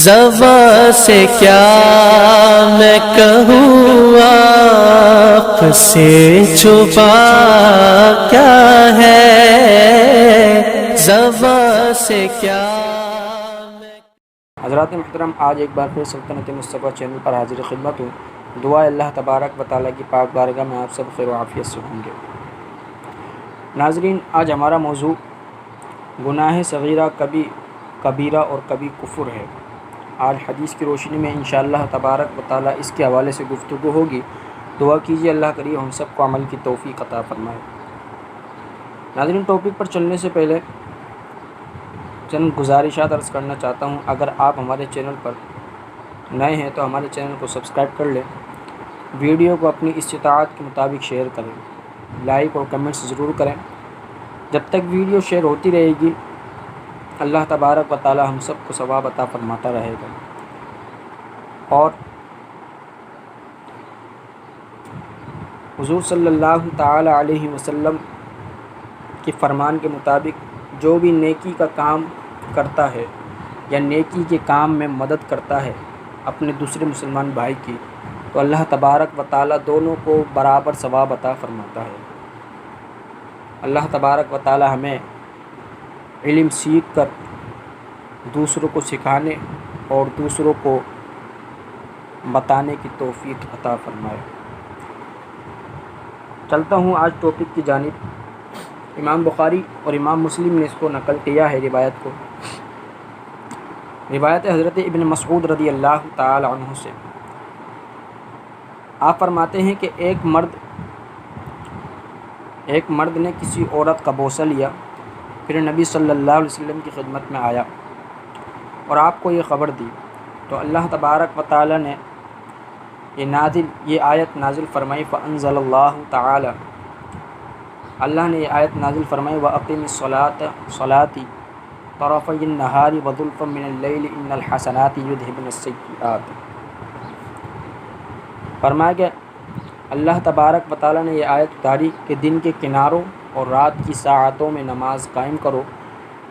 زبان سے کیا میں کہوں آپ سے چھپا کیا ہے، زبان سے کیا میں۔ حضرات محترم، آج ایک بار پھر سلطنت مصطفیٰ چینل پر حاضر خدمت ہوں۔ دعا اللہ تبارک و تعالیٰ کی پاک بارگاہ میں آپ سب خیر و عافیت سے ہوں گے۔ ناظرین، آج ہمارا موضوع گناہ صغیرہ، کبھی کبیرہ اور کبھی کفر ہے۔ آج حدیث کی روشنی میں انشاءاللہ تبارک و تعالیٰ اس کے حوالے سے گفتگو ہوگی۔ دعا کیجیے اللہ کریم ہم سب کو عمل کی توفیق عطا فرمائے۔ ناظرین، ٹاپک پر چلنے سے پہلے چند گزارشات عرض کرنا چاہتا ہوں۔ اگر آپ ہمارے چینل پر نئے ہیں تو ہمارے چینل کو سبسکرائب کر لیں، ویڈیو کو اپنی استطاعت کے مطابق شیئر کریں، لائک اور کمنٹس ضرور کریں۔ جب تک ویڈیو شیئر ہوتی رہے گی اللہ تبارک و تعالی ہم سب کو ثواب عطا فرماتا رہے گا۔ اور حضور صلی اللہ تعالی علیہ وسلم کے فرمان کے مطابق جو بھی نیکی کا کام کرتا ہے یا نیکی کے کام میں مدد کرتا ہے اپنے دوسرے مسلمان بھائی کی، تو اللہ تبارک و تعالی دونوں کو برابر ثواب عطا فرماتا ہے۔ اللہ تبارک و تعالی ہمیں علم سیکھ کر دوسروں کو سکھانے اور دوسروں کو بتانے کی توفیق عطا فرمائے۔ چلتا ہوں آج ٹاپک کی جانب۔ امام بخاری اور امام مسلم نے اس کو نقل کیا ہے روایت کو۔ روایت حضرت ابن مسعود رضی اللہ تعالی عنہ سے۔ آپ فرماتے ہیں کہ ایک مرد نے کسی عورت کا بوسہ لیا، پھر نبی صلی اللہ علیہ وسلم کی خدمت میں آیا اور آپ کو یہ خبر دی، تو اللہ تبارک و تعالی نے یہ آیت نازل فرمائی۔ فانزل اللہ تعالی، اللہ نے یہ آیت نازل فرمائی، وَأَقِمِ الصَّلَاةَ صَلَاتِ طَرَفَيِ النَّهَارِ وَزُلْفًا مِّنَ اللَّيْلِ إِنَّ الْحَسَنَاتِ يُذْهِبْنَ السَّيِّئَاتِ۔ فرمایا کہ اللہ تبارک و تعالیٰ نے یہ آیت اتاری کہ دن کے کناروں اور رات کی ساعتوں میں نماز قائم کرو،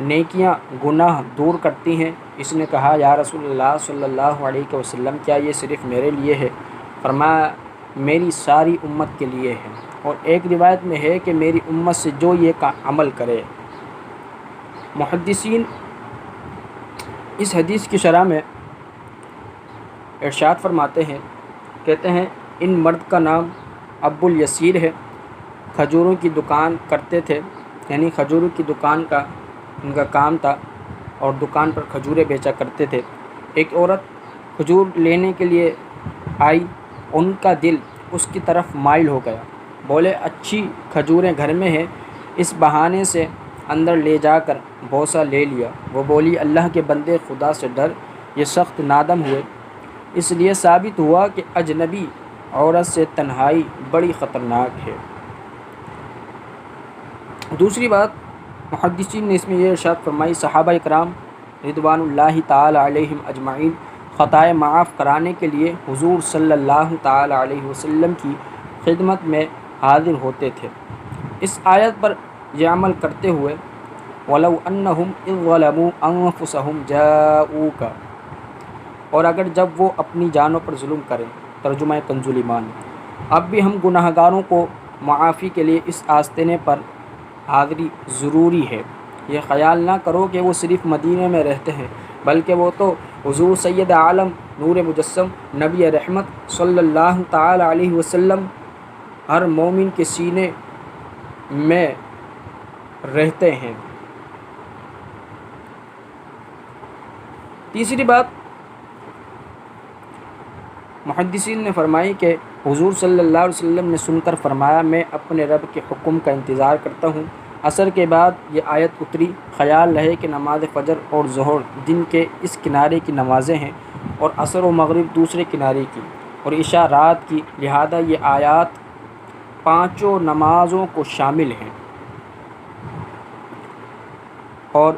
نیکیاں گناہ دور کرتی ہیں۔ اس نے کہا یا رسول اللہ صلی اللہ علیہ وسلم، کیا یہ صرف میرے لیے ہے؟ فرمایا میری ساری امت کے لیے ہے، اور ایک روایت میں ہے کہ میری امت سے جو یہ عمل کرے۔ محدثین اس حدیث کی شرح میں ارشاد فرماتے ہیں، کہتے ہیں ان مرد کا نام ابو الیسیر ہے، کھجوروں کی دکان کرتے تھے، یعنی کھجوروں کی دکان کا ان کا کام تھا اور دکان پر کھجوریں بیچا کرتے تھے۔ ایک عورت کھجور لینے کے لیے آئی، ان کا دل اس کی طرف مائل ہو گیا، بولے اچھی کھجوریں گھر میں ہیں، اس بہانے سے اندر لے جا کر بوسہ لے لیا۔ وہ بولی اللہ کے بندے خدا سے ڈر، یہ سخت نادم ہوئے۔ اس لیے ثابت ہوا کہ اجنبی عورت سے تنہائی بڑی خطرناک ہے۔ دوسری بات محدثین نے اس میں یہ ارشاد فرمائی، صحابہ اکرام رضوان اللہ تعالی علیہم اجمعین خطائے معاف کرانے کے لیے حضور صلی اللہ تعالی علیہ وسلم کی خدمت میں حاضر ہوتے تھے۔ اس آیت پر یہ عمل کرتے ہوئے وَلَوْ أَنَّهُمْ إِذْ ظَلَمُوا أَنفُسَهُمْ جَاءُوكَ، اور اگر جب وہ اپنی جانوں پر ظلم کریں۔ ترجمہ کنز ایمان۔ اب بھی ہم گناہ گاروں کو معافی کے لیے اس آستینے پر حاضری ضروری ہے۔ یہ خیال نہ کرو کہ وہ صرف مدینے میں رہتے ہیں، بلکہ وہ تو حضور سید عالم نور مجسم نبی رحمت صلی اللہ تعالی علیہ وسلم ہر مومن کے سینے میں رہتے ہیں۔ تیسری بات محدثین نے فرمائی کہ حضور صلی اللہ علیہ وسلم نے سن کر فرمایا، میں اپنے رب کے حکم کا انتظار کرتا ہوں۔ عصر کے بعد یہ آیت اتری، خیال رہے کہ نماز فجر اور ظہر دن کے اس کنارے کی نمازیں ہیں اور عصر و مغرب دوسرے کنارے کی، اور عشاء رات کی، لہذا یہ آیات پانچوں نمازوں کو شامل ہیں۔ اور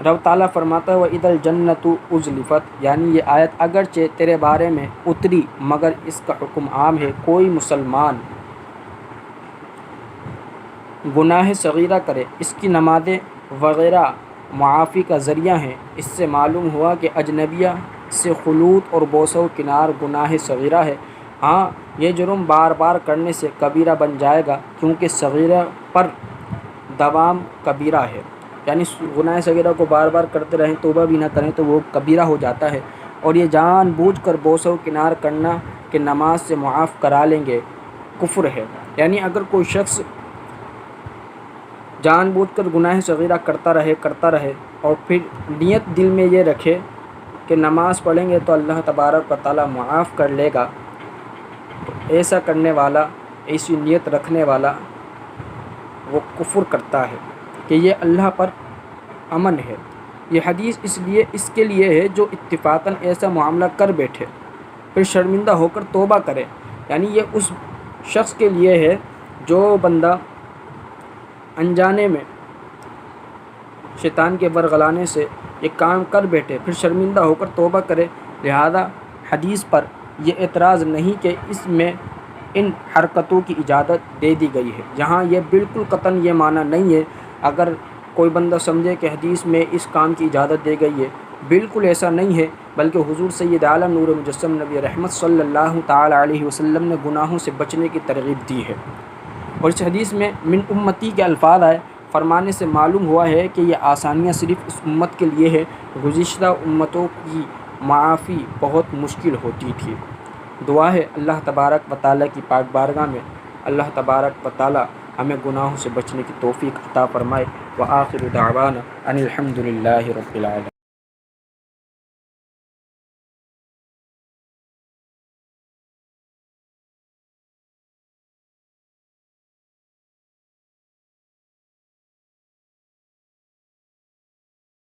رب تعالیٰ فرماتا ہے وَإِذَا الْجَنَّةُ أُزْلِفَتْ، یعنی یہ آیت اگرچہ تیرے بارے میں اتری مگر اس کا حکم عام ہے۔ کوئی مسلمان گناہ صغیرہ کرے، اس کی نمازیں وغیرہ معافی کا ذریعہ ہیں۔ اس سے معلوم ہوا کہ اجنبیہ سے خلوت اور بوسہ و کنار گناہ صغیرہ ہے۔ ہاں، یہ جرم بار بار کرنے سے کبیرہ بن جائے گا، کیونکہ صغیرہ پر دوام کبیرہ ہے، یعنی گناہ صغیرہ کو بار بار کرتے رہیں، توبہ بھی نہ کریں تو وہ کبیرہ ہو جاتا ہے۔ اور یہ جان بوجھ کر بوسہ و کنار کرنا کہ نماز سے معاف کرا لیں گے، کفر ہے۔ یعنی اگر کوئی شخص جان بوجھ کر گناہ صغیرہ کرتا رہے اور پھر نیت دل میں یہ رکھے کہ نماز پڑھیں گے تو اللہ تبارک و تعالیٰ معاف کر لے گا، تو ایسا کرنے والا، ایسی نیت رکھنے والا وہ کفر کرتا ہے کہ یہ اللہ پر امن ہے۔ یہ حدیث اس کے لیے ہے جو اتفاقاً ایسا معاملہ کر بیٹھے پھر شرمندہ ہو کر توبہ کرے، یعنی یہ اس شخص کے لیے ہے جو بندہ انجانے میں شیطان کے ورغلانے سے یہ کام کر بیٹھے پھر شرمندہ ہو کر توبہ کرے۔ لہذا حدیث پر یہ اعتراض نہیں کہ اس میں ان حرکتوں کی اجازت دے دی گئی ہے، جہاں یہ بالکل قطعاً یہ معنی نہیں ہے۔ اگر کوئی بندہ سمجھے کہ حدیث میں اس کام کی اجازت دے گئی ہے، بالکل ایسا نہیں ہے، بلکہ حضور سید عالم نور مجسم نبی رحمت صلی اللہ تعالی علیہ وسلم نے گناہوں سے بچنے کی ترغیب دی ہے۔ اور اس حدیث میں من امتی کے الفاظ آئے، فرمانے سے معلوم ہوا ہے کہ یہ آسانیاں صرف اس امت کے لیے ہے، گزشتہ امتوں کی معافی بہت مشکل ہوتی تھی۔ دعا ہے اللہ تبارک و تعالیٰ کی پاک بارگاہ میں اللہ تبارک و تعالیٰ ہمیں گناہوں سے بچنے کی توفیق عطا فرمائے۔ وآخر دعوانا ان الحمد للہ رب العالمین۔